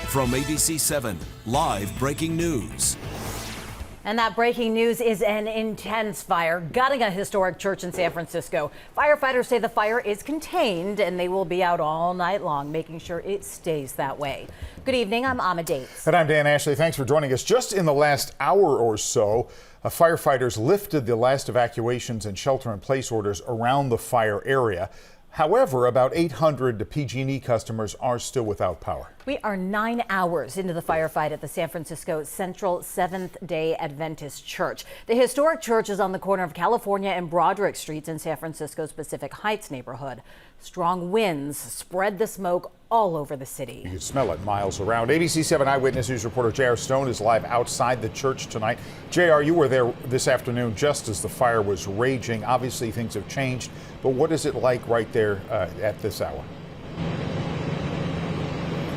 From ABC7, live breaking news. And that breaking news is an intense fire gutting a historic church in San Francisco. Firefighters say the fire is contained and they will be out all night long, making sure it stays that way. Good evening, I'm Ama Dates. And I'm Dan Ashley. Thanks for joining us. Just in the last hour or so, firefighters lifted the last evacuations and shelter-in-place orders around the fire area. However, about 800 PG&E customers are still without power. We are 9 hours into the firefight at the San Francisco Central Seventh-day Adventist Church. The historic church is on the corner of California and Broderick Streets in San Francisco's Pacific Heights neighborhood. Strong winds spread the smoke all over the city. You can smell it miles around. ABC7 Eyewitness News reporter J.R. Stone is live outside the church tonight. J.R., you were there this afternoon just as the fire was raging. Obviously, things have changed, but what is it like right there at this hour?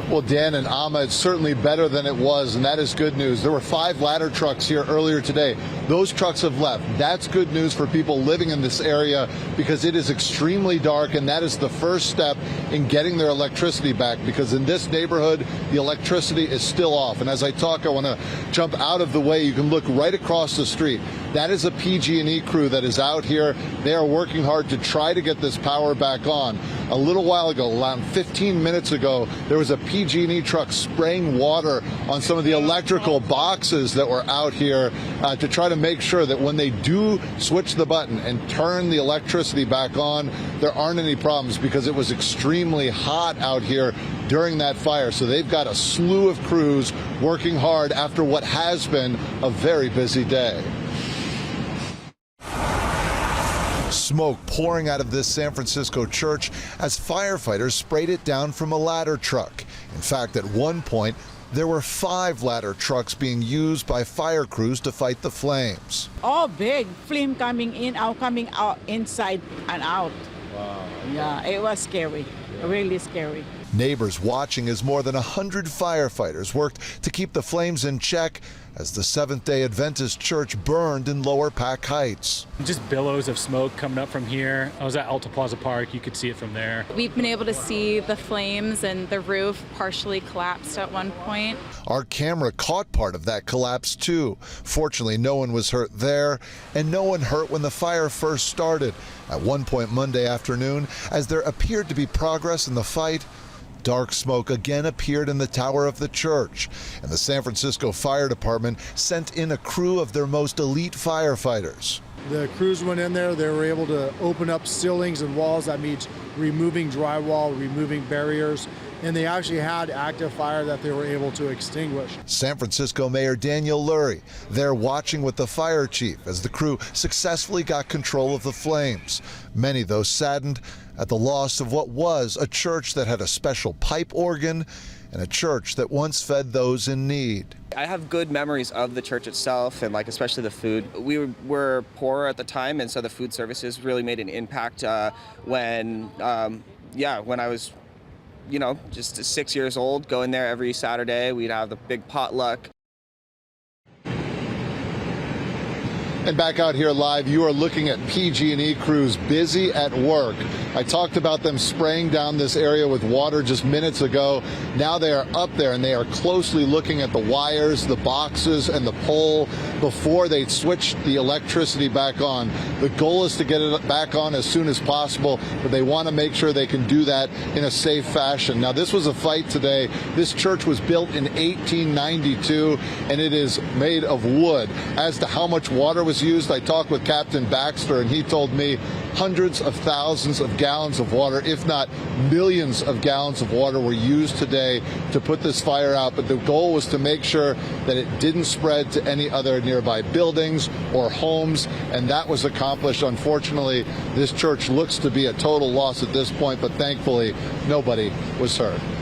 Well, Dan and Ama, it's certainly better than it was, and that is good news. There were 5 ladder trucks here earlier today. Those trucks have left. That's good news for people living in this area because it is extremely dark, and that is the first step in getting their electricity back, because in this neighborhood, the electricity is still off. And as I talk, I want to jump out of the way. You can look right across the street. That is a PG&E crew that is out here. They are working hard to try to get this power back on. A little while ago, around 15 minutes ago, there was a PG&E truck spraying water on some of the electrical boxes that were out here to try to make sure that when they do switch the button and turn the electricity back on, there aren't any problems, because it was extremely hot out here during that fire. So they've got a slew of crews working hard after what has been a very busy day. Smoke pouring out of this San Francisco church as firefighters sprayed it down from a ladder truck. In fact, at one point, there were 5 ladder trucks being used by fire crews to fight the flames. All big, flame coming out, inside and out. Wow. Yeah, it was scary, really scary. Neighbors watching as more than 100 firefighters worked to keep the flames in check as the Seventh-day Adventist Church burned in Lower Pack Heights. Just billows of smoke coming up from here. I was at Alta Plaza Park. You could see it from there. We've been able to see the flames, and the roof partially collapsed at one point. Our camera caught part of that collapse too. Fortunately, no one was hurt there, and no one hurt when the fire first started. At one point Monday afternoon, as there appeared to be progress in the fight, dark smoke again appeared in the tower of the church, and the San Francisco Fire Department sent in a crew of their most elite firefighters. The crews went in there. They were able to open up ceilings and walls. That means removing drywall, removing barriers, and they actually had active fire that they were able to extinguish. San Francisco Mayor Daniel Lurie there watching with the fire chief as the crew successfully got control of the flames. Many, though, saddened at the loss of what was a church that had a special pipe organ and a church that once fed those in need. I have good memories of the church itself, and especially the food. We were poor at the time, and so the food services really made an impact when I was just 6 years old, going there every Saturday. We'd have the big potluck. And back out here live, you are looking at PG&E crews busy at work. I talked about them spraying down this area with water just minutes ago. Now they are up there and they are closely looking at the wires, the boxes, and the pole before they switch the electricity back on. The goal is to get it back on as soon as possible, but they want to make sure they can do that in a safe fashion. Now, this was a fight today. This church was built in 1892, and it is made of wood. As to how much water was used, I talked with Captain Baxter, and he told me hundreds of thousands of gallons of water, if not millions of gallons of water, were used today to put this fire out. But the goal was to make sure that it didn't spread to any other nearby buildings or homes, and that was accomplished. Unfortunately, this church looks to be a total loss at this point, but thankfully nobody was hurt.